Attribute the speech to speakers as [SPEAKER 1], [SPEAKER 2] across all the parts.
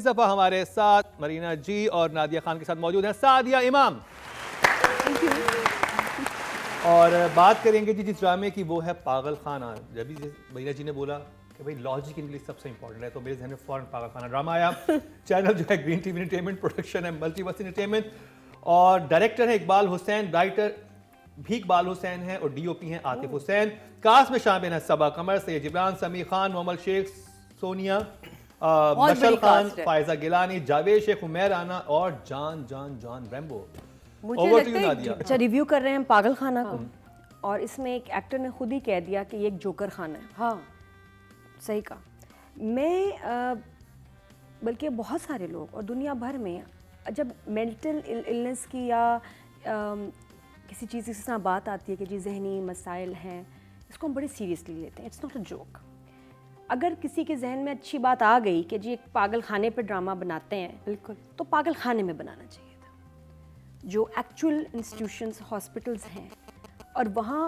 [SPEAKER 1] दफा हमारे साथ मरीना जी और नादिया खान के साथ मौजूद हैं सादिया इमाम। और बात करेंगे जी जिस ड्रामे की, वो है पागल खाना। जब भी मरीना जी ने बोला कि भाई लॉजिक इंग्लिश सबसे इंपॉर्टेंट है, तो मेरे जहन में फौरन पागल खाना ड्रामा आया। चैनल जो है ग्रीन टीवी एंटरटेनमेंट, प्रोडक्शन है मल्टीवर्स एंटरटेनमेंट, और डायरेक्टर है इकबाल हुसैन, राइटर भी इकबाल हुसैन है और डीओपी हैं आतिफ हुसैन। कास्ट में शामिल हैं सबा कमर, सैयद जिब्रान, समीर खान, मोहम्मद शेख, सोनिया, मशल खान, फायजा गिलानी, जावेद शेख, उमैर राना और जान जान जान रैम्बो।
[SPEAKER 2] मुझे लगता है अच्छा रिव्यू कर रहे हैं पागल खाना को, और इसमें एक एक्टर ने खुद ही कह दिया कि ये एक जोकर खाना है। हाँ सही कहा। मैं बल्कि बहुत सारे लोग और दुनिया भर में जब मेंटल इलनेस की या किसी चीज़ की तरह बात आती है कि जी जहनी मसाइल हैं, इसको हम बड़े सीरियसली लेते हैं। It's not a joke. अगर किसी के जहन में अच्छी बात आ गई कि जी एक पागल खाने पे ड्रामा बनाते हैं, बिल्कुल, तो पागल खाने में बनाना चाहिए था। जो एक्चुअल इंस्टीट्यूशंस हॉस्पिटल्स हैं और वहाँ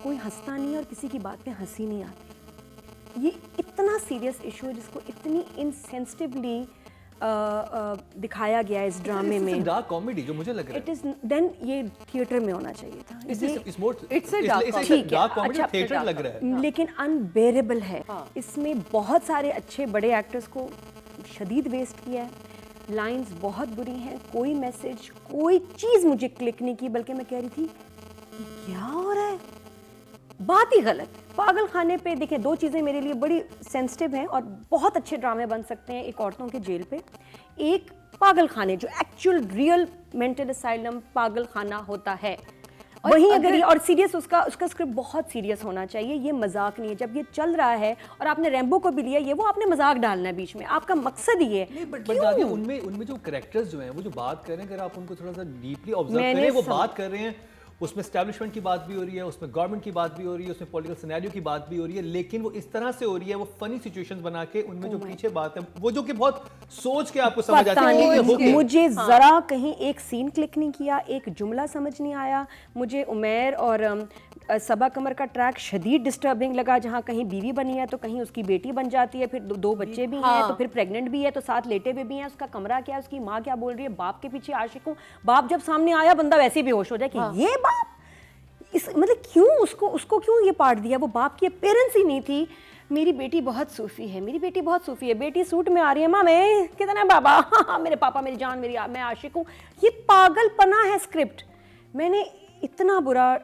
[SPEAKER 2] कोई हंसता नहीं और किसी की बात पे हंसी नहीं आती। ये इतना सीरियस इशू है जिसको इतनी इनसेंसिटिवली दिखाया गया है इस ड्रामे में।
[SPEAKER 1] डार्क कॉमेडी जो मुझे लग रहा है,
[SPEAKER 2] इट इज देन ये थिएटर में होना चाहिए था।
[SPEAKER 1] It's a dark comedy, theatre लग रहा है,
[SPEAKER 2] लेकिन अनबेरेबल है। इसमें बहुत सारे अच्छे बड़े एक्टर्स को शदीद वेस्ट किया है। लाइंस बहुत बुरी हैं, कोई मैसेज कोई चीज़ मुझे क्लिक नहीं की, बल्कि मैं कह रही थी क्या हो रहा है, बात ही गलत। पागल खाने पे देखें, दो चीज़ें मेरे लिए बड़ी सेंसिटिव हैं और बहुत अच्छे ड्रामे बन सकते हैं एक औरतों के जेल पे। एक पागल खाने जो एक्चुअल रियल मेंटल असाइलम पागल खाना होता है, वहीं अगर ये और सीरियस उसका स्क्रिप्ट बहुत सीरियस होना चाहिए। ये मजाक नहीं है। जब ये चल रहा है और आपने रैम्बो को भी लिया, ये वो आपने मजाक डालना है बीच में, आपका मकसद ही है।
[SPEAKER 1] बट नादिया, उनमें जो कैरेक्टर्स जो हैं वो जो बात कर रहे हैं, अगर आप उनको थोड़ा सा डीपली ऑब्जर्व करें, वो बात कर रहे हैं, उसमें एस्टैब्लिशमेंट की बात भी हो रही है, उसमें गवर्नमेंट की बात भी हो रही है, उसमें पॉलिटिकल सिनेरियो की बात भी हो रही है, लेकिन वो इस तरह से हो रही है, वो फनी सिचुएशंस बना के उनमें जो पीछे बात है वो जो कि बहुत सोच के आपको समझ आती है।
[SPEAKER 2] मुझे जरा कहीं एक सीन क्लिक नहीं किया, एक जुमला समझ नहीं आया। मुझे उमैर और सबा कमर का ट्रैक शदीद डिस्टर्बिंग लगा, जहाँ कहीं बीवी बनी है तो कहीं उसकी बेटी बन जाती है, फिर दो बच्चे भी हैं, तो फिर प्रेग्नेंट भी है, तो साथ लेटे हुए भी हैं, उसका कमरा क्या है, उसकी माँ क्या बोल रही है, बाप के पीछे आशिक हूँ। बाप जब सामने आया बंदा वैसे ही बेहोश हो जाए कि ये बाप, इस मतलब क्यों उसको क्यों ये पार्ट दिया। वो बाप की पेरेंट्स ही नहीं थी। मेरी बेटी बहुत सूफी है, मेरी बेटी बहुत सूफी है, बेटी सूट में आ रही है, माँ मैं कितना है बाबा, हाँ मेरे पापा मेरी जान, मैं आशिक हूँ। ये पागलपना है स्क्रिप्ट। मैंने इतना बुरा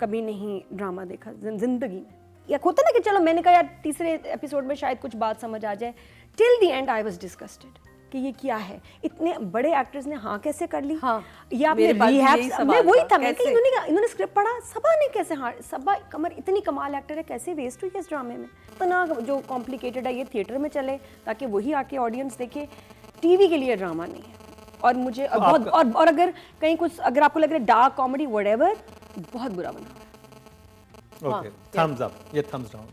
[SPEAKER 2] कभी नहीं ड्रामा देखा जिंदगी में। या होता ना कि चलो मैंने कहा यार तीसरे एपिसोड में शायद कुछ बात समझ आ जाए, till the and I was disgusted कि ये क्या है। इतने बड़े एक्टर्स ने हाँ कैसे कर ली। हाँ, ये आपने रिहैब में वही था, मैं इन्होंने स्क्रिप्ट पढ़ा, सबा ने कैसे, हाँ सबा कमर इतनी कमाल एक्टर है, कैसे वेस्ट हुई इस ड्रामे में। इतना जो कॉम्प्लिकेटेड है, ये थिएटर में चले ताकि वही आके ऑडियंस देखे, टीवी के लिए ड्रामा नहीं है। और मुझे बहुत और अगर कहीं कुछ अगर आपको लग रहा है डार्क कॉमेडी व्हाटएवर, बहुत बुरा बना।
[SPEAKER 1] ओके, थम्स अप, ये थम्स डाउन।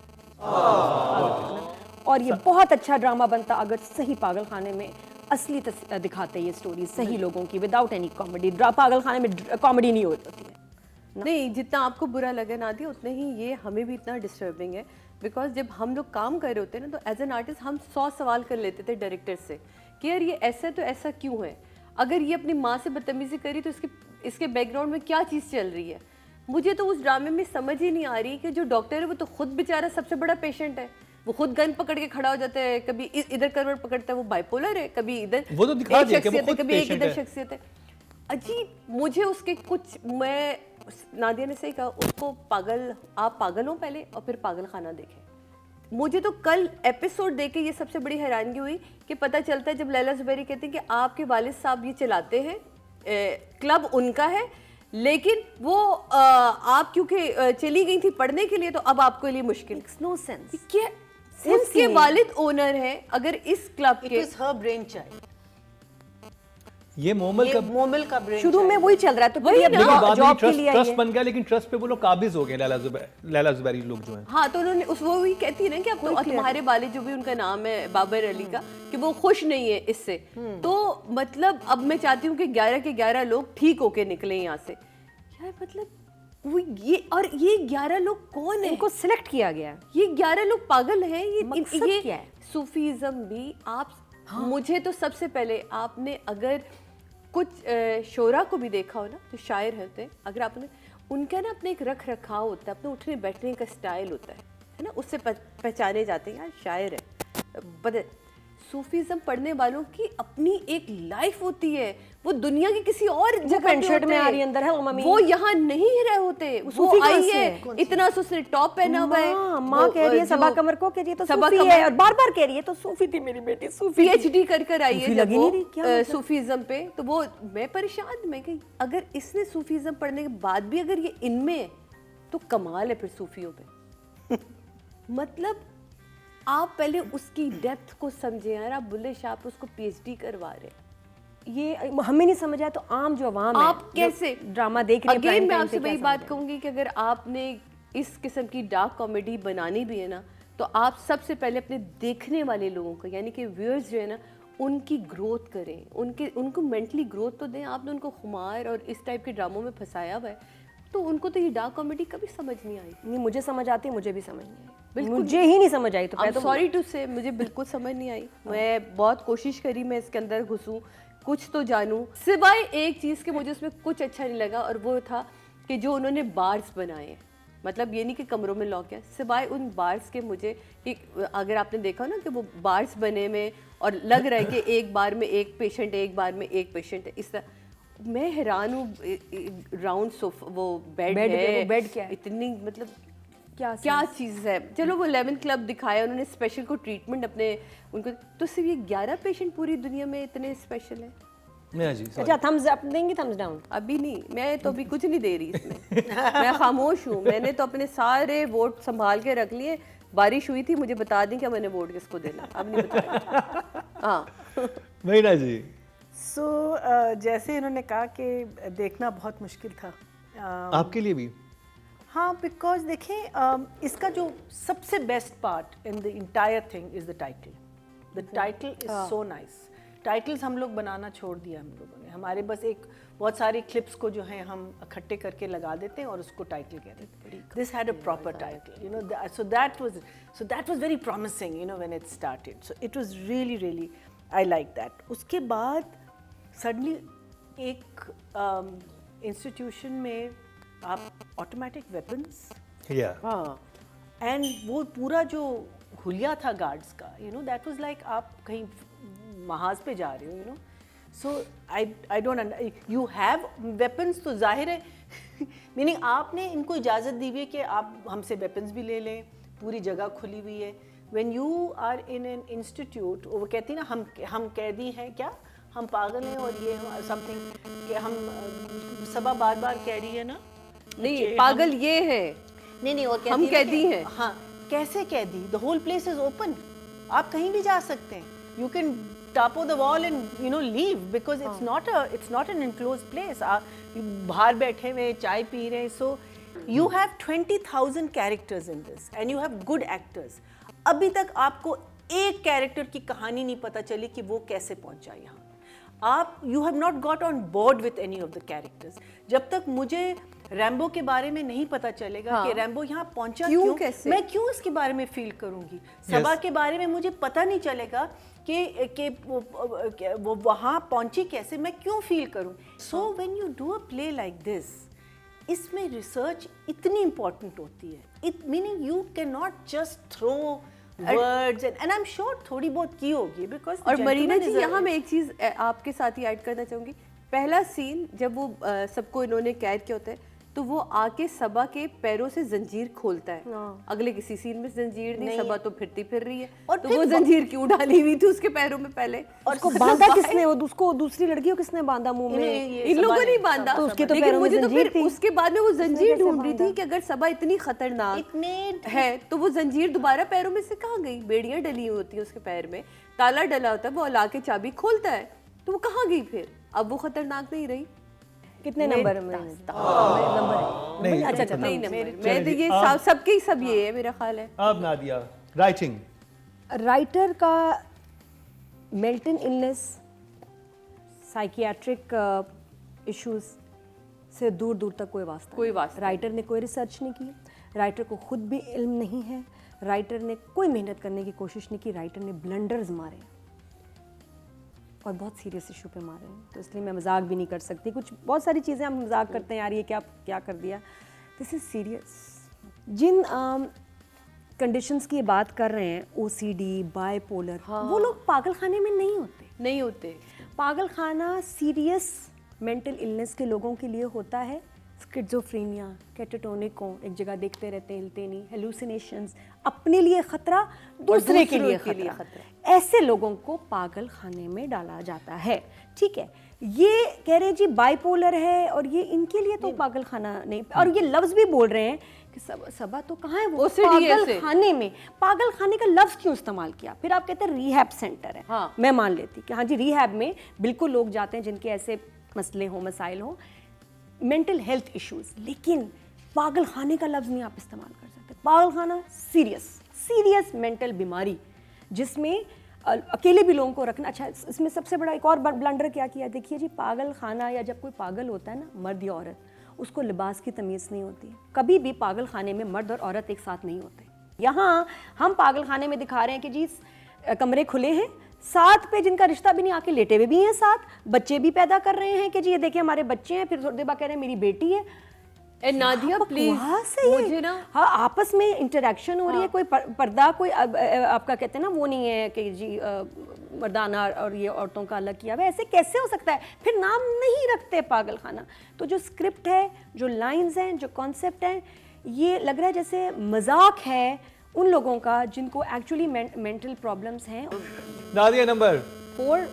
[SPEAKER 2] और ये बहुत अच्छा ड्रामा बनता अगर सही पागल खाने में असली दिखाते ये स्टोरी सही लोगों की, विदाउट एनी कॉमेडी। पागल खाने में कॉमेडी नहीं होती है।
[SPEAKER 3] नहीं, जितना आपको बुरा लगा नादिया, उतना ही ये हमें भी इतना डिस्टर्बिंग है। बिकॉज जब हम लोग काम कर रहे होते हैं ना, तो एज एन आर्टिस्ट हम 100 सवाल कर लेते थे डायरेक्टर से कि यार ये ऐसा है तो ऐसा क्यों है, अगर ये अपनी माँ से बदतमीजी करी तो इसके बैकग्राउंड में क्या चीज़ चल रही है। मुझे तो उस ड्रामे में समझ ही नहीं आ रही कि जो डॉक्टर है वो तो खुद बेचारा सबसे बड़ा पेशेंट है, वो खुद गन पकड़ के खड़ा हो जाता है, कभी इधर करवट पकड़ता है, वो बाइपोलर है, कभी इधर
[SPEAKER 1] वो तो दिखा दिया कि वो खुद
[SPEAKER 3] कभी एक इधर
[SPEAKER 1] है।
[SPEAKER 3] शख्सियत है। अजीब, मुझे उसके कुछ, मैं नादिया ने सही कहा, उसको आप पागल हो पहले और फिर पागल खाना देखें। मुझे तो कल एपिसोड देख के ये सबसे बड़ी हैरानगी हुई कि पता चलता है जब लैला ज़ुबैरी कहती हैं कि आपके वालिद साहब ये चलाते हैं, क्लब उनका है, लेकिन वो आप क्योंकि चली गई थी पढ़ने के लिए तो अब आपके लिए मुश्किल।
[SPEAKER 2] No sense.
[SPEAKER 3] क्या उसके वालिद ओनर हैं, अगर इस क्लब के,
[SPEAKER 4] it is her brain child.
[SPEAKER 1] ये मोमल का
[SPEAKER 4] ब्रेन
[SPEAKER 2] शुरू में वही चल रहा है, तो
[SPEAKER 1] जॉब के लिए ट्रस्ट बन गया, लेकिन ट्रस्ट पे वो लोग काबिज हो गए, लैला ज़ुबैरी लोग जो हैं।
[SPEAKER 3] हाँ, तो उन्होंने वो भी कहती है ना कि अब तो तुम्हारे वालिद, जो भी उनका नाम है बाबर अली का, कि वो खुश नहीं है इससे। तो मतलब अब मैं चाहती हूँ कि 11 के 11 लोग ठीक होके निकले यहाँ से। यार मतलब वो ये 11 लोग कौन है?
[SPEAKER 2] इनको सिलेक्ट किया गया।
[SPEAKER 3] ये 11 लोग पागल हैं। ये
[SPEAKER 2] क्या है?
[SPEAKER 3] सूफीज़म भी आप मुझे तो सबसे पहले आपने अगर कुछ शोरा को भी देखा हो ना, जो शायर होते हैं, अगर आपने उनका ना अपने एक रख रखाव होता है, अपने उठने बैठने का स्टाइल होता है ना, उससे पहचाने जाते हैं यार शायर है। बदल सूफीज़म पढ़ने वालों की अपनी एक लाइफ होती है, वो दुनिया की किसी और जगह
[SPEAKER 2] पैंट
[SPEAKER 3] पे
[SPEAKER 2] शर्ट
[SPEAKER 3] होते
[SPEAKER 2] में आ
[SPEAKER 3] हैं।
[SPEAKER 2] रही अंदर है वो मम्मी,
[SPEAKER 3] वो यहाँ नहीं रहे होते, वो
[SPEAKER 2] सूफी कहाँ
[SPEAKER 3] आई
[SPEAKER 2] से
[SPEAKER 3] है
[SPEAKER 2] है?
[SPEAKER 3] इतना सा उसने टॉप पहना हुआ है।
[SPEAKER 2] माँ कह रही है सबा कमर को, कह रही है तो सूफी है, और बार बार कह रही है तो सूफी थी मेरी बेटी, सूफी थी।
[SPEAKER 3] PhD कर आई है
[SPEAKER 2] सूफी
[SPEAKER 3] जब
[SPEAKER 2] लगी नहीं रही, क्या
[SPEAKER 3] वो
[SPEAKER 2] मतलब?
[SPEAKER 3] सूफीज़म पे, तो वो मैं परेशान, मैं कही अगर इसने सूफीज़म पढ़ने के बाद भी अगर ये इनमें है तो कमाल है फिर सूफियों पे। मतलब आप पहले उसकी डेप्थ को समझे यार, आप बुल्ले शाह पे उसको PhD करवा रहे हैं।
[SPEAKER 2] ये हमें नहीं समझ आया तो आम जो अवाम है,
[SPEAKER 3] आप
[SPEAKER 2] जो
[SPEAKER 3] कैसे
[SPEAKER 2] ड्रामा देख रही है
[SPEAKER 3] अगेन
[SPEAKER 2] prime
[SPEAKER 3] मैं
[SPEAKER 2] time
[SPEAKER 3] आपसे
[SPEAKER 2] पे, क्या
[SPEAKER 3] वही
[SPEAKER 2] समझ
[SPEAKER 3] बात
[SPEAKER 2] आएगा?
[SPEAKER 3] कहूंगी कि अगर आपने इस किस्म की डार्क कॉमेडी बनानी भी है ना, तो आप सबसे पहले अपने देखने वाले लोगों को, यानी कि व्यूअर्स जो है ना, उनकी ग्रोथ करें, उनको मेंटली ग्रोथ तो दें। आपने उनको खुमार और इस टाइप के ड्रामों में फंसाया हुआ है, तो उनको तो ये डार्क कॉमेडी कभी समझ नहीं आई।
[SPEAKER 2] नहीं, मुझे समझ आती, मुझे भी समझ नहीं आई,
[SPEAKER 3] बिल्कुल
[SPEAKER 2] मुझे ही नहीं समझ आई। तो
[SPEAKER 3] आई
[SPEAKER 2] मैं तो
[SPEAKER 3] सॉरी टू से, मुझे बिल्कुल समझ नहीं आई। मैं बहुत कोशिश करी मैं इसके अंदर घुसूं, कुछ तो जानूं, सिवाय एक चीज़ के मुझे उसमें कुछ अच्छा नहीं लगा, और वो था कि जो उन्होंने बार्स बनाए हैं, मतलब ये नहीं कि कमरों में लॉक है, सिवाय उन बार्स के मुझे कि अगर आपने देखा ना कि वो बार्स बने में और लग रहा है कि एक बार में एक पेशेंट है, एक बार में एक पेशेंट है, इस तरह मैं हैरान हूँ। राउंड सोफा वो बेड है,
[SPEAKER 2] वो बेड क्या है?
[SPEAKER 3] इतनी मतलब
[SPEAKER 2] क्या
[SPEAKER 3] चीज़ है। चलो वो 11 क्लब दिखाया उन्होंने, स्पेशल को ट्रीटमेंट अपने उनको, तो सिर्फ ये 11 पेशेंट पूरी दुनिया में इतने स्पेशल है।
[SPEAKER 1] मैं जी sorry.
[SPEAKER 2] अच्छा, थम्स अप देंगे, थम्स डाउन?
[SPEAKER 3] अभी नहीं, मैं तो अभी कुछ नहीं दे रही इसमें। मैं खामोश हूँ, मैंने तो अपने सारे वोट संभाल के रख लिए। बारिश हुई थी, मुझे बता दें कि मैंने वोट किसको देना, अब नहीं बताया। हाँ
[SPEAKER 1] मीना जी,
[SPEAKER 4] जैसे इन्होंने कहा कि देखना बहुत मुश्किल था,
[SPEAKER 1] आपके लिए भी?
[SPEAKER 4] हाँ, बिकॉज देखें इसका जो सबसे best part in the entire thing is the title. The title is so nice. Titles हम लोग बनाना छोड़ दिया हम लोगों ने, हमारे बस एक बहुत सारी क्लिप्स को जो है हम इकट्ठे करके लगा देते हैं और उसको टाइटल कह देते हैं। This had a proper title, you know, so that was very promising, you know, when it started, so it was really really I like that. उसके बाद सडनली एक इंस्टीट्यूशन में आप ऑटोमेटिक वेपन्स,
[SPEAKER 1] या
[SPEAKER 4] हाँ, एंड वो पूरा जो हुलिया था गार्ड्स का, you know, that was like आप कहीं महाज पे जा रहे हो, you know. So I don't, you have weapons, तो जाहिर है मीनिंग आपने इनको इजाज़त दी हुई है कि आप हमसे वेपन्स भी ले लें, पूरी जगह खुली हुई है। When you are in an institute, वो कहती है ना हम कैदी हैं, क्या हम पागल हैं, और ये समथिंग कि हम सबा बार बार कह रही है ना,
[SPEAKER 3] नहीं पागल ये है,
[SPEAKER 4] नहीं और
[SPEAKER 3] हम कैदी हैं।
[SPEAKER 4] हाँ, कैसे कैदी? The whole place is open, आप कहीं भी जा सकते हैं, you can top of the wall and you know leave, because it's not an enclose place. आप बाहर बैठे हुए चाय पी रहे हैं, so you have 20,000 characters in this and you have good actors. अभी तक आपको एक कैरेक्टर की कहानी नहीं पता चली कि वो कैसे पहुंचा यहाँ। आप you have not got on board with any of the characters. जब तक मुझे रैम्बो के बारे में नहीं पता चलेगा कि रैम्बो यहाँ पहुंचा क्यों,
[SPEAKER 3] कैसे?
[SPEAKER 4] मैं क्यों इसके बारे में फील करूंगी, सबा के बारे में मुझे पता नहीं चलेगा कि वो वहाँ पहुंची कैसे, मैं क्यों फील करूं। So when you do a play like this, इसमें रिसर्च इतनी इंपॉर्टेंट होती है, it meaning you can not just throw words and I am sure थोड़ी बहुत की होगी, बिकॉज
[SPEAKER 3] और मरीना जी यहाँ मैं एक चीज़ आपके साथ ही ऐड करना चाहूँगी। पहला सीन जब वो सबको इन्होंने कैद किया होता है, तो वो आके सबा के पैरों से जंजीर खोलता है। अगले किसी सीन में जंजीर नहीं, सबा तो फिरती फिर रही है,
[SPEAKER 4] और
[SPEAKER 3] तो
[SPEAKER 4] फिर
[SPEAKER 3] वो जंजीर क्यों डाली हुई थी उसके पैरों में पहले,
[SPEAKER 2] और उसको बांधा किसने? वो उसको दूसरी लड़की को किसने बांधा मुंह में?
[SPEAKER 3] इन लोगों ने बांधा,
[SPEAKER 2] तो उसके तो
[SPEAKER 3] लेकिन
[SPEAKER 2] पैरों में
[SPEAKER 3] मुझे तो
[SPEAKER 2] जंजीर
[SPEAKER 3] फिर
[SPEAKER 2] थी।
[SPEAKER 3] उसके बाद में वो जंजीर
[SPEAKER 2] कैसे
[SPEAKER 3] ढूंढ रही
[SPEAKER 2] बांधा?
[SPEAKER 3] थी कि अगर सबा इतनी खतरनाक है तो वो जंजीर दोबारा पैरों में से कहाँ गई? बेड़ियां डली हुई होती है उसके पैर में, ताला डला होता है, वो ला के चाबी खोलता है, तो वो कहाँ गई फिर? अब वो खतरनाक नहीं रही।
[SPEAKER 2] कितने नंबर में? नंबर
[SPEAKER 1] नहीं,
[SPEAKER 2] अच्छा
[SPEAKER 3] नहीं
[SPEAKER 2] नंबर।
[SPEAKER 3] नंबर, मैं तो ये सबके ही सब ये है मेरा ख्याल है।
[SPEAKER 1] अब नादिया, राइटिंग।
[SPEAKER 2] राइटर का मेंटल इलनेस, साइकियाट्रिक इश्यूज से दूर दूर तक कोई वास्ता
[SPEAKER 3] कोई
[SPEAKER 2] नहीं।
[SPEAKER 3] वास्ता
[SPEAKER 2] राइटर ने कोई रिसर्च नहीं की, राइटर को खुद भी इल्म नहीं है, राइटर ने कोई मेहनत करने की कोशिश नहीं की, राइटर ने ब्लंडर्स मारे और बहुत सीरियस इशू पे मारे हैं। तो इसलिए मैं मजाक भी नहीं कर सकती। कुछ बहुत सारी चीज़ें हम मजाक करते हैं, यार ये क्या क्या कर दिया, दिस इज़ सीरियस। जिन कंडीशंस की बात कर रहे हैं, OCD, बाइपोलर, वो लोग पागल खाने में नहीं होते। पागल खाना सीरियस मेंटल इलनेस के लोगों के लिए होता है। स्किज़ोफ्रेनिया, कैटाटोनिको, एक जगह देखते रहते हैं, हिलते नहीं, हेलुसिनेशंस, अपने लिए खतरा, दूसरे के लिए खतरा, ऐसे लोगों को पागल खाने में डाला जाता है। ठीक है, ये कह रहे हैं जी बाइपोलर है और ये इनके लिए तो पागल खाना नहीं, और ये लफ्ज़ भी बोल रहे हैं कि सबा तो कहाँ है वो पागल खाने में। पागल खाने का लफ्ज़ क्यों इस्तेमाल किया? फिर आप कहते हैं रिहैब सेंटर है। हाँ, मैं मान लेती कि हाँ जी रिहैब में बिल्कुल लोग जाते हैं जिनके ऐसे मसले हों, मसाइल हों, मेंटल हेल्थ इश्यूज, लेकिन पागल खाने का लफ्ज़ नहीं आप इस्तेमाल कर सकते। पागल खाना सीरियस मेंटल बीमारी, जिसमें अकेले भी लोगों को रखना। अच्छा, इसमें सबसे बड़ा एक और ब्लंडर क्या किया, देखिए जी, पागल खाना या जब कोई पागल होता है ना, मर्द या औरत, उसको लिबास की तमीज़ नहीं होती। कभी भी पागल खाने में मर्द और औरत एक साथ नहीं होते। यहाँ हम पागल खाने में दिखा रहे हैं कि जी कमरे खुले हैं, साथ पे जिनका रिश्ता भी नहीं आके लेटे हुए भी हैं, साथ बच्चे भी पैदा कर रहे हैं कि जी ये देखिए हमारे बच्चे हैं, फिर थोड़ी देर बाद कह रहे हैं मेरी बेटी है।
[SPEAKER 3] नादिया प्लीज
[SPEAKER 2] मुझे ना, हाँ, आपस में इंटरेक्शन हो रही है, कोई पर्दा, कोई आपका कहते हैं ना वो नहीं है कि जी मर्दाना और ये औरतों का अलग किया हुआ, ऐसे कैसे हो सकता है? फिर नाम नहीं रखते पागल खाना। तो जो स्क्रिप्ट है, जो लाइंस हैं, जो कॉन्सेप्ट हैं, ये लग रहा है जैसे मजाक है उन लोगों का जिनको एक्चुअली मेंटल प्रॉब्लम्स हैं।
[SPEAKER 1] नादिया नंबर
[SPEAKER 2] 4,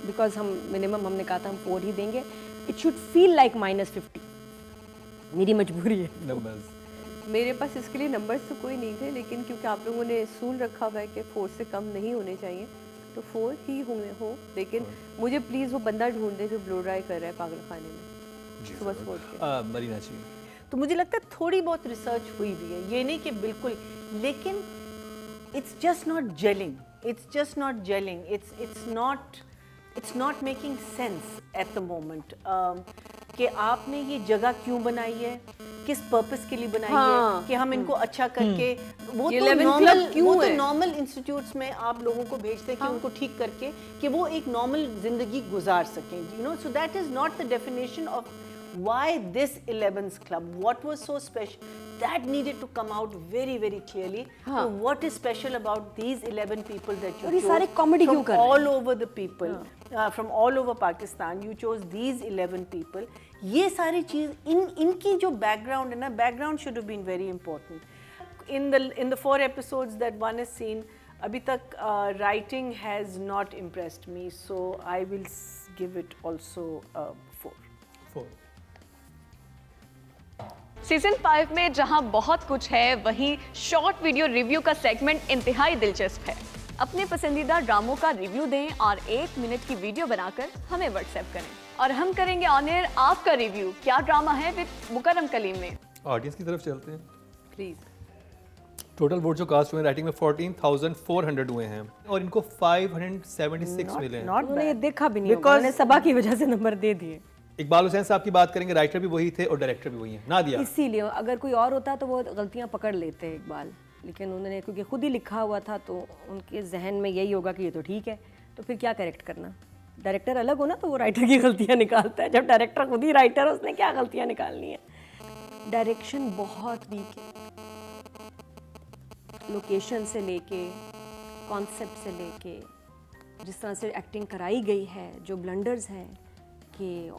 [SPEAKER 2] बिकॉज हम मिनिमम हमने कहा था हम 4 ही देंगे। इट शुड फील लाइक -50, मेरी मजबूरी है।
[SPEAKER 1] नंबर्स
[SPEAKER 3] मेरे पास इसके लिए नंबर्स तो कोई नहीं थे, लेकिन क्योंकि आप लोगों ने सूल रखा हुआ है कि 4 से कम नहीं होने चाहिए, तो 4 ही हो। लेकिन मुझे प्लीज़ वो बंदा ढूंढ दे जो ब्लो ड्राई कर रहा है पागल खाने में सुबह सुबह उठ के।
[SPEAKER 1] मरीना जी,
[SPEAKER 4] तो मुझे लगता है थोड़ी बहुत रिसर्च हुई भी है, ये नहीं कि बिल्कुल, लेकिन it's just not gelling, it's not making sense at the moment कि आपने ये जगह क्यों बनाई है, किस पर्पस के लिए बनाई है, कि हम इनको अच्छा करके, वो तो नॉर्मल इंस्टीट्यूट्स में आप लोगों को भेजते हैं कि उनको ठीक करके कि वो एक नॉर्मल जिंदगी गुजार सकें, you know. So that is not the definition of why this 11th club, what was so special, that needed to come out very very clearly. So what is special about these 11 people that you chose
[SPEAKER 2] सारे comedy क्यों कर रहे हैं?
[SPEAKER 4] all over the people, from all over Pakistan, you chose these 11 people. ये सारी चीज इनकी जो background है ना, background should have been very important in the 4 episodes that one has seen. अभी तक writing has not impressed me, so I will give it also 4.
[SPEAKER 5] Season 5 में जहां बहुत कुछ है, वहीं शॉर्ट वीडियो रिव्यू का सेगमेंट इंतहाई दिलचस्प है। अपने पसंदीदा ड्रामों का रिव्यू दें और 1 मिनट की वीडियो बनाकर हमें व्हाट्सएप करें और हम करेंगे ऑन एयर आपका रिव्यू। क्या ड्रामा है विद मुकर्रम कलीम में।
[SPEAKER 1] ऑडियंस की तरफ चलते हैं
[SPEAKER 3] प्लीज।
[SPEAKER 1] टोटल वोट जो कास्ट हुए राइटिंग में 14,400 हुए हैं और इनको 576 मिले हैं।
[SPEAKER 2] उन्होंने ये देखा भी नहीं होगा, उन्होंने सबा की वजह से नंबर दे दिए।
[SPEAKER 1] इकबाल हुसैन साहब की बात करेंगे, राइटर भी वही थे और डायरेक्टर भी वही हैं, नादिया।
[SPEAKER 2] इसीलिए अगर कोई और होता तो वो गलतियां पकड़ लेते इकबाल, लेकिन उन्होंने क्योंकि खुद ही लिखा हुआ था तो उनके जहन में यही होगा कि ये तो ठीक है, तो फिर क्या करेक्ट करना। डायरेक्टर अलग हो ना तो वो राइटर की गलतियां निकालता है, जब डायरेक्टर खुद ही राइटर है उसने क्या गलतियां निकालनी है। डायरेक्शन बहुत वीक है, लोकेशन से लेके कॉन्सेप्ट से लेके जिस तरह से एक्टिंग कराई गई है, जो ब्लंडर्स हैं कि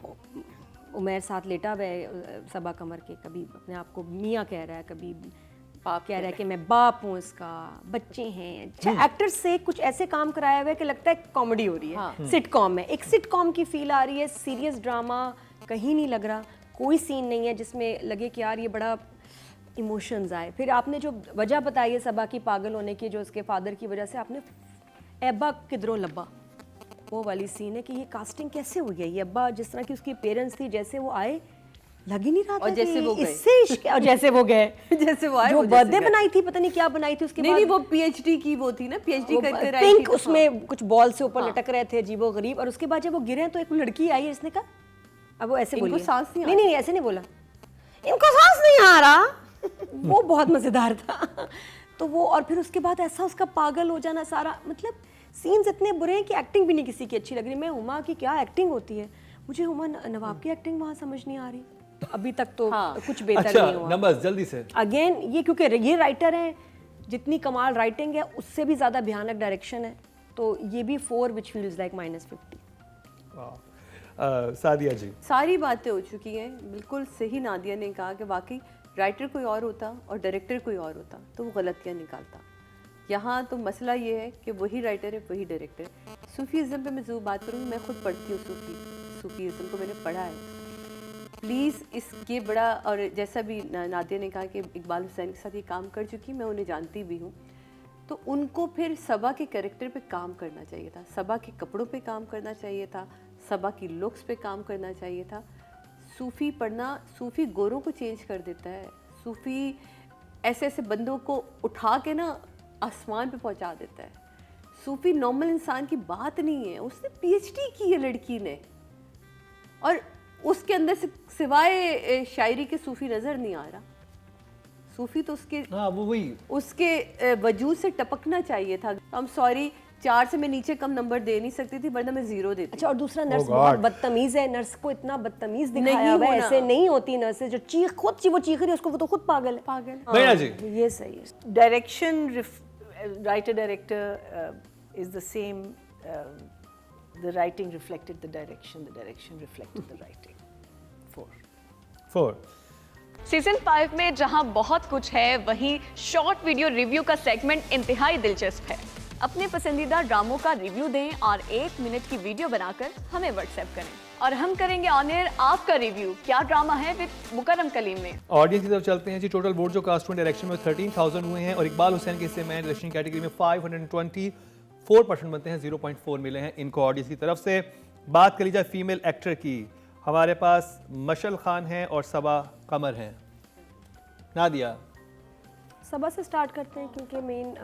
[SPEAKER 2] उमैर साथ लेटा हुआ है सबा कमर के, कभी अपने आप को मियाँ कह रहा है, कभी बाप कह रहा है कि मैं बाप हूँ इसका, बच्चे हैं। एक्टर्स से कुछ ऐसे काम कराया हुआ है कि लगता है कॉमेडी हो रही है, सिटकॉम है, एक सिटकॉम की फील आ रही है। सीरियस ड्रामा कहीं नहीं लग रहा, कोई सीन नहीं है जिसमें लगे कि यार ये बड़ा इमोशंस आए। फिर आपने जो वजह बताई है सबा की पागल होने की, जो उसके फादर की वजह से, आपने एब्बा किधरों लब्बा वो वाली सीन है कि ये कास्टिंग कैसे हुई है। ये अब्बा जिस तरह की उसकी पेरेंट्स थी, जैसे वो आए लग ही नहीं रहा था,
[SPEAKER 3] और जैसे वो गए,
[SPEAKER 2] इससे इश्क, और जैसे वो गए
[SPEAKER 3] जैसे वो आए,
[SPEAKER 2] जो बर्थडे बनाई थी, पता नहीं क्या बनाई थी उसके बाद।
[SPEAKER 3] नहीं वो PhD की वो थी ना, PhD करके आई
[SPEAKER 2] पिंक,
[SPEAKER 3] थी,
[SPEAKER 2] उसमें कुछ बॉल से ऊपर लटक रहे थे अजीबो गरीब, और उसके बाद जब वो गिरे तो एक लड़की आई, इसने कहा, अब वो ऐसे बोली,
[SPEAKER 3] इनको सांस नहीं,
[SPEAKER 2] नहीं ऐसे नहीं बोला, इनको सांस नहीं आ रहा वो बहुत मजेदार था। तो वो, और फिर उसके बाद ऐसा उसका पागल हो जाना सारा, मतलब सीन्स इतने बुरे हैं कि एक्टिंग भी नहीं किसी की अच्छी लग रही। मैं हुमा की क्या एक्टिंग होती है, मुझे हुमा नवाब की एक्टिंग वहाँ समझ नहीं आ रही, तो अभी तक तो कुछ बेहतर
[SPEAKER 1] अच्छा
[SPEAKER 2] नहीं हुआ।
[SPEAKER 1] नंबर्स जल्दी से।
[SPEAKER 2] अगेन ये क्योंकि ये राइटर हैं, जितनी कमाल राइटिंग है उससे भी ज़्यादा भयानक डायरेक्शन है, तो ये भी 4 विच फील्स लाइक -50।
[SPEAKER 1] सादिया जी।
[SPEAKER 3] सारी बातें हो चुकी हैं, बिल्कुल सही नादिया ने कहा कि वाकई राइटर कोई और होता और डायरेक्टर कोई और होता तो वो गलतियाँ निकालता। यहाँ तो मसला ये है कि वही राइटर है वही डायरेक्टर। सूफीज़म पे मैं ज़रूर बात करूँगी, मैं खुद पढ़ती हूँ सूफीज़म को, मैंने पढ़ा है। प्लीज़ इसके बड़ा, और जैसा भी नादिया ने कहा कि इकबाल हुसैन के साथ ये काम कर चुकी, मैं उन्हें जानती भी हूँ, तो उनको फिर सबा के कैरेक्टर पे काम करना चाहिए था, सबा के कपड़ों पे काम करना चाहिए था, सबा की लुक्स पे काम करना चाहिए था। सूफ़ी पढ़ना, सूफ़ी गोरों को चेंज कर देता है, सूफ़ी ऐसे ऐसे बंदों को उठा के ना आसमान पे पहुंचा देता है। सूफ़ी नॉर्मल इंसान की बात नहीं है, उसने पीएचडी की है लड़की ने, और उसके अंदर से सिवाय शायरी के सूफ़ी नज़र नहीं आ रहा। सूफ़ी तो उसके
[SPEAKER 1] वो वही
[SPEAKER 3] उसके वजूद से टपकना चाहिए था। I'm सॉरी, 4 से मैं नीचे कम नंबर दे नहीं सकती थी, वरना मैं 0 देती।
[SPEAKER 2] अच्छा, और दूसरा नर्स बहुत बदतमीज है, नर्स को इतना बदतमीज दिखाया हुआ है, ऐसे नहीं होती नर्सेज, जो वो चीख रही है उसको, वो तो खुद पागल है।
[SPEAKER 1] भैया जी।
[SPEAKER 2] ये सही है।
[SPEAKER 4] Direction, writer director is the same. The writing reflected the direction reflected the writing.
[SPEAKER 1] 4
[SPEAKER 5] season 5 में जहां बहुत कुछ है, वहीं शॉर्ट वीडियो रिव्यू का सेगमेंट इंतहाई दिलचस्प है। अपने पसंदीदा ड्रामों का रिव्यू दें और 1 मिनट की वीडियो बनाकर हमें व्हाट्सएप करें, और हम करेंगे ऑन एयर आपका रिव्यू। क्या ड्रामा है विद मुकर्रम कलीम में।
[SPEAKER 1] ऑडियंस की तरफ चलते हैं जी। टोटल वोट जो कास्ट हुए डायरेक्शन में 13,000 हुए हैं, और इकबाल हुसैन के हिस्से में डायरेक्शन कैटेगरी में 524% बनते हैं, 0.4 मिले हैं इनको ऑडियंस की तरफ से। बात कर ली जाए फीमेल एक्टर की, हमारे पास मशल खान हैं और सबा कमर हैं। नादिया।
[SPEAKER 2] सबा से स्टार्ट करते हैं क्योंकि मेन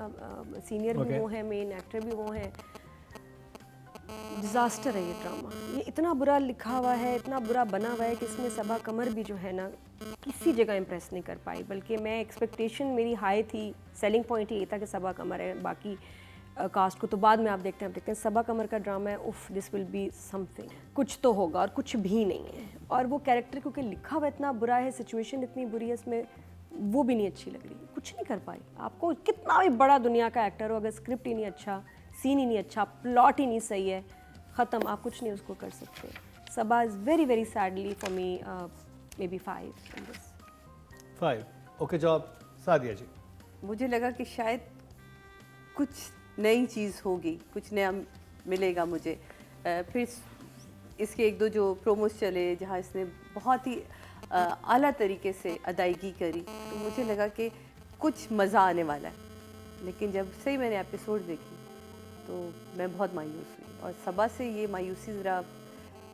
[SPEAKER 2] सीनियर भी वो हैं, मेन एक्टर भी वो हैं। डिज़ास्टर है ये ड्रामा, ये इतना बुरा लिखा हुआ है, इतना बुरा बना हुआ है कि इसमें सबा कमर भी जो है ना किसी जगह इम्प्रेस नहीं कर पाई, बल्कि मैं एक्सपेक्टेशन मेरी हाई थी। सेलिंग पॉइंट ये था कि सबा कमर है, बाकी कास्ट को तो बाद में आप देखते हैं सबा कमर का ड्रामा है, उफ दिस विल बी समथिंग, कुछ तो होगा, और कुछ भी नहीं है। और वो कैरेक्टर क्योंकि लिखा हुआ इतना बुरा है, सिचुएशन इतनी बुरी है इसमें, वो भी नहीं अच्छी लग रही, कुछ नहीं कर पाई। आपको कितना भी बड़ा दुनिया का एक्टर हो, अगर स्क्रिप्ट ही नहीं अच्छा, सीन ही नहीं अच्छा, प्लॉट ही नहीं सही है, ख़त्म, आप कुछ नहीं उसको कर सकते। Saba is very very sadly for me may be 5।
[SPEAKER 1] Okay job. Sadia ji.
[SPEAKER 3] मुझे लगा कि शायद कुछ नई चीज़ होगी, कुछ नया मिलेगा मुझे। फिर इसके 1-2 जो प्रोमोस चले जहाँ इसने बहुत ही आला तरीके से अदायगी करी, तो मुझे लगा कि कुछ मज़ा आने वाला है। लेकिन जब सही मैंने एपिसोड देखी तो मैं बहुत मायूस हुई, और सबा से ये मायूसी ज़रा,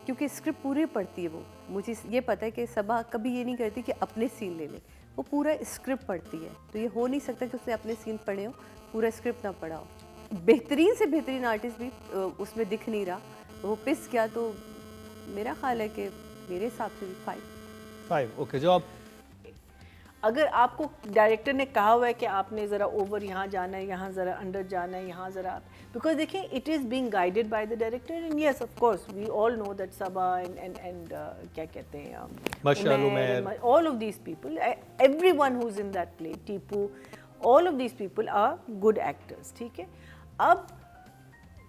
[SPEAKER 3] क्योंकि स्क्रिप्ट पूरे पढ़ती है वो, मुझे ये पता है कि सबा कभी ये नहीं करती कि अपने सीन ले ले, वो पूरा स्क्रिप्ट पढ़ती है। तो ये हो नहीं सकता कि उसने अपने सीन पढ़े हो, पूरा स्क्रिप्ट ना पढ़ा हो। बेहतरीन से बेहतरीन आर्टिस्ट भी उसमें दिख नहीं रहा, वो पिस गया। तो मेरा ख्याल है कि मेरे हिसाब से भी 5।
[SPEAKER 1] Okay job.
[SPEAKER 4] अगर आपको डायरेक्टर ने कहा हुआ है कि आपने ज़रा ओवर यहाँ जाना है, यहाँ ज़रा अंडर जाना है, यहाँ ज़रा, बिकॉज देखिए it is being guided by the director, and yes of course we all know that Saba and क्या कहते हैं
[SPEAKER 1] मशल, Umair,
[SPEAKER 4] all of these people, everyone who's in that play, Tipu, all of these people are good actors, ठीक है। अब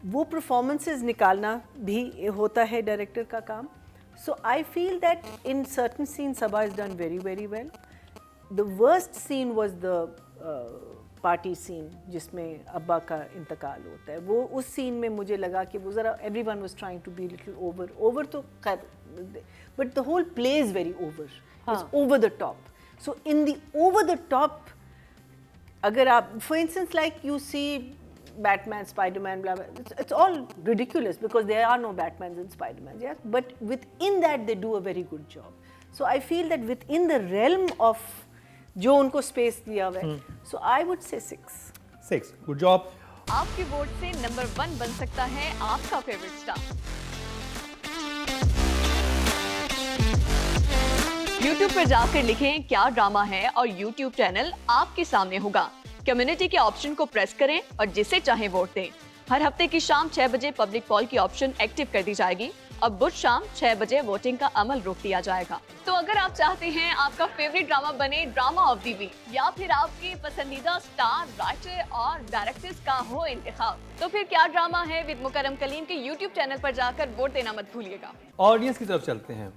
[SPEAKER 4] वो performances निकालना भी होता है डायरेक्टर का काम। So I feel that in certain scenes Sabaa has done very very well. The worst scene was the party scene जिसमें अब्बा का इंतकाल होता है। वो उस scene में मुझे लगा कि वो ज़रा everyone was trying to be little over तो खैर, but the whole play is very over. It's over the top. So in the over the top, अगर आप, for instance, like you see Batman, Spider-Man, blah, blah, it's all ridiculous because there are no Batmans and Spider-Mans, yes? But within that they do a very good job. So I feel that within the realm of जो उनको space दिया हुआ है, so I would say 6.
[SPEAKER 1] Good job.
[SPEAKER 5] आपके vote से number 1 बन सकता है आपका फेवरेट स्टार। YouTube पर जाकर लिखें क्या ड्रामा है, और YouTube चैनल आपके सामने होगा। कम्युनिटी के ऑप्शन को प्रेस करें और जिसे चाहे वोट दें। हर हफ्ते की शाम 6 बजे पब्लिक पॉल की ऑप्शन एक्टिव कर दी जाएगी। अब बुध शाम 6 बजे वोटिंग का अमल रोक दिया जाएगा। तो अगर आप चाहते हैं आपका फेवरेट ड्रामा बने ड्रामा ऑफ द वीक या फिर आपके पसंदीदा स्टार, राइटर और डायरेक्टर्स का हो इंतखाब, तो फिर क्या ड्रामा है विद मुकरम कलीम के यूट्यूब चैनल पर जाकर वोट देना मत भूलिएगा।
[SPEAKER 1] ऑडियंस की तरफ चलते हैं।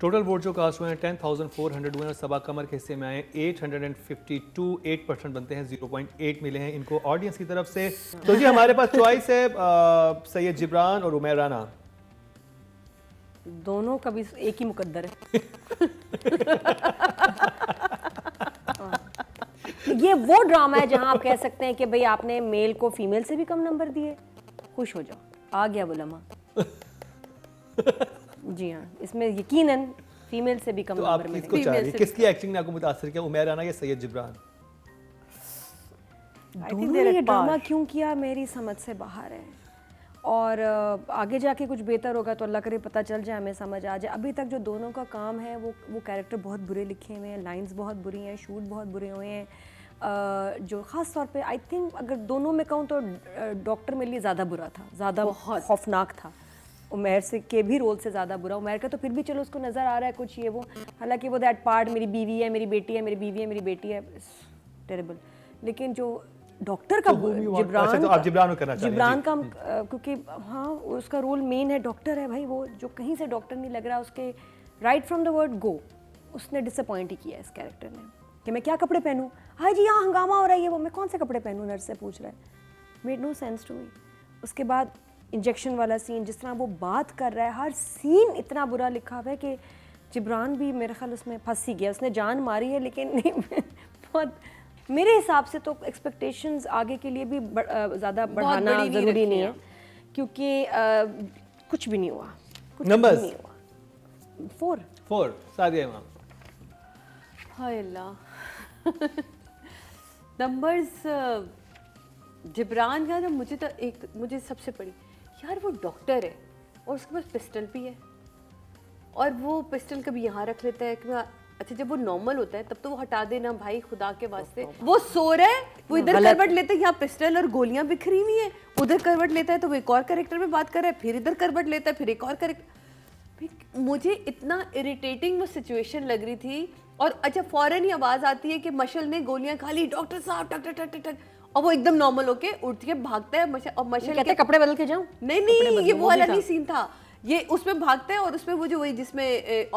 [SPEAKER 1] टोटल वोट जो कास्ट हुए हैं 10,400 हुए हैं और सबा कमर के हिस्से में आए 852, 8% बनते हैं, 0.8 मिले हैं इनको ऑडियंस की तरफ से। तो जी हमारे पास चॉइस है सैयद जिब्रान और उमैर राना।
[SPEAKER 2] दोनों का भी एक ही मुकद्दर है। ये वो ड्रामा है जहां आप कह सकते हैं कि भाई आपने मेल को फीमेल से भी कम नंबर दिए, खुश हो जाओ, आ गया वो लम्हा। जी हाँ, इसमें यकीनन फीमेल से भी कम
[SPEAKER 1] तो
[SPEAKER 2] नंबर
[SPEAKER 1] आप
[SPEAKER 2] मिलेंगे।
[SPEAKER 1] किसको चाह रही हैं? किसकी एक्टिंग ने आपको मुतासर किया, उमैर राना या सैयद जिब्रान?
[SPEAKER 2] दोनों ने ये ड्रामा क्यों किया मेरी समझ से बाहर है, और आगे जाके कुछ बेहतर होगा तो अल्लाह करे पता चल जाए, हमें समझ आ जाए। अभी तक जो दोनों का काम है वो कैरेक्टर बहुत बुरे लिखे हुए हैं, लाइंस बहुत बुरी हैं, शूट बहुत बुरे हुए हैं। जो ख़ास तौर पे आई थिंक अगर दोनों में कहूँ तो डॉक्टर मेरे लिए ज़्यादा बुरा था, ज़्यादा खौफनाक था। उमैर से के भी रोल से ज़्यादा बुरा। उमैर का तो फिर भी चलो उसको नज़र आ रहा है कुछ ये वो, हालांकि वो दैट पार्ट मेरी बीवी है, मेरी बेटी है, मेरी बीवी है, मेरी बेटी है, टेरेबल। लेकिन जो डॉक्टर का जिब्रान,
[SPEAKER 1] अच्छा, तो आप जिब्रान को करना चाह रही हैं,
[SPEAKER 2] जिब्रान का क्योंकि हाँ उसका रोल मेन है, डॉक्टर है भाई, वो जो कहीं से डॉक्टर नहीं लग रहा उसके, right from the word go उसने डिसअपॉइंट ही किया इस कैरेक्टर ने कि मैं क्या कपड़े पहनूं, हाँ जी यहाँ हंगामा हो रहा है, ये वो मैं कौन से कपड़े पहनूं, नर्स से पूछ रहा है, made no sense to me. उसके बाद इंजेक्शन वाला सीन, जिस तरह वो बात कर रहा है, हर सीन इतना बुरा लिखा हुआ है कि जिब्रान भी मेरे ख्याल उसमें फंस ही गया। उसने जान मारी है लेकिन नहीं बहुत मेरे हिसाब से तो एक्सपेक्टेशंस आगे के लिए भी ज़्यादा बढ़ाना ज़रूरी नहीं है, क्योंकि कुछ भी नहीं हुआ, कुछ भी नहीं हुआ।
[SPEAKER 1] 4 सादिया इमाम।
[SPEAKER 3] हाय अल्लाह। नंबर्स जिब्रान का ना, मुझे सबसे बड़ी यार वो डॉक्टर है और उसके पास पिस्टल भी है, और वो पिस्टल कभी यहाँ रख लेता है कि अच्छा जब वो नॉर्मल होता है तब तो वो हटा देना भाई खुदा के वास्ते। वो सो रहा है, वो इधर करवट लेता है, यहाँ पिस्टल और गोलियां बिखरी हुई हैं, उधर करवट लेता है तो वो एक और कैरेक्टर में बात कर रहा है, फिर इधर करवट लेता है, फिर एक और कैरेक्टर। मुझे इतना इरिटेटिंग वो सिचुएशन लग रही थी। और अच्छा फौरन ही आवाज आती है कि मशल ने गोलियां खा ली, डॉक्टर साहब टक टक टक टक, और वो एकदम नॉर्मल होके उठ के भागता है। और मशल
[SPEAKER 2] कहते कपड़े बदल के जाऊं,
[SPEAKER 3] नहीं ये वो वाला नहीं सीन था, ये उसमें भागता है और उसमें वो जो वही जिसमें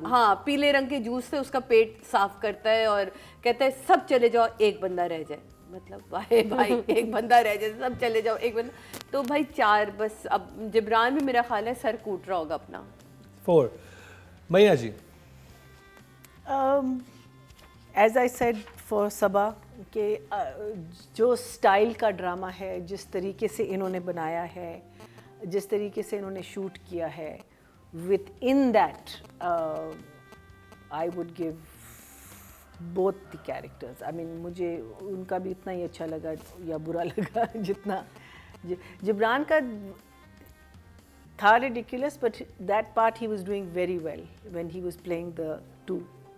[SPEAKER 3] हाँ पीले रंग के जूस से उसका पेट साफ करता है और कहता है सब चले जाओ एक बंदा रह जाए, मतलब भाई एक बंदा रह जाए, सब चले जाओ एक बंदा। तो भाई 4 बस। अब जिब्रान भी मेरा ख्याल है सर कूट रहा होगा अपना।
[SPEAKER 1] 4 मैया जी।
[SPEAKER 4] एज आई सेड फॉर सबा कि जो स्टाइल का ड्रामा है, जिस तरीके से इन्होंने बनाया है, जिस तरीके से इन्होंने शूट किया है, with in that I would give both the characters. I mean मुझे उनका भी इतना ही अच्छा लगा या बुरा लगा जितना जिब्रान का था ridiculous, but that part he was doing very well when he was playing the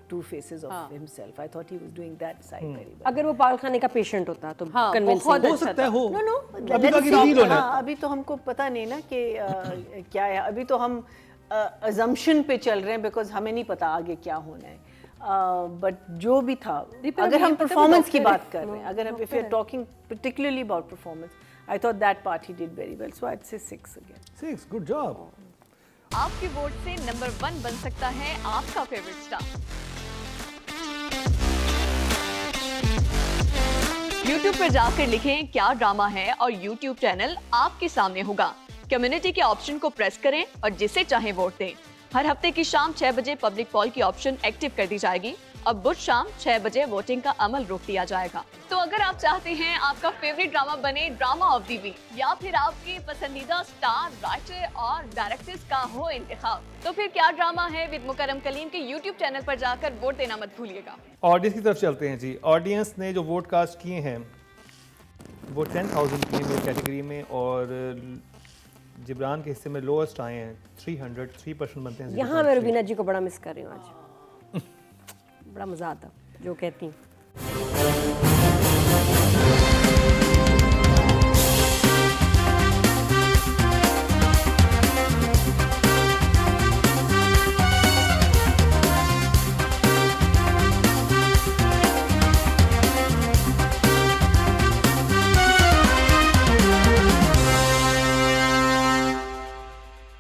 [SPEAKER 4] two faces of himself. I thought he was doing that side very well.
[SPEAKER 2] अगर वो पागलखाने का पेशेंट होता तो
[SPEAKER 1] हो सकता है हो।
[SPEAKER 4] No,
[SPEAKER 1] अभी तो आगे reveal होना है।
[SPEAKER 4] हाँ, अभी तो हमको पता नहीं ना कि क्या है, अभी तो हम assumption पे चल रहे हैं because हमें नहीं पता आगे क्या होना है। बट जो भी था, अगर हम परफॉर्मेंस की बात कर रहे हैं, अगर हम if we are talking particularly about performance, I thought that part he did very well, so I'd say 6 again.
[SPEAKER 1] 6, good job.
[SPEAKER 5] आपके वोट से नंबर 1 बन सकता है आपका फेवरेट स्टार। YouTube पर जाकर लिखें क्या ड्रामा है और YouTube चैनल आपके सामने होगा। कम्युनिटी के ऑप्शन को प्रेस करें और जिसे चाहे वोट दें। हर हफ्ते की शाम 6 बजे पब्लिक पॉल की ऑप्शन एक्टिव कर दी जाएगी। अब बुध शाम 6 बजे वोटिंग का अमल रोक दिया जाएगा। तो अगर आप चाहते हैं आपका फेवरेट ड्रामा बने ड्रामा ऑफ द वीक या फिर आपके पसंदीदा स्टार, राइटर और डायरेक्टर्स का हो इंतखाब, तो फिर क्या ड्रामा है विद मुकरम कलीम के YouTube चैनल पर जाकर वोट देना मत भूलिएगा।
[SPEAKER 1] ऑडियंस की तरफ चलते हैं जी। ऑडियंस ने जो वोट कास्ट किए हैं वो 10,000 किए मेरे कैटेगरी में, और जिब्रान के हिस्से में लोएस्ट आए हैं 303% बनते हैं।
[SPEAKER 2] यहाँ मैं रुबीना जी को बड़ा मिस कर रही हूँ आज। बड़ा मज़ा आता जो कहती हैं।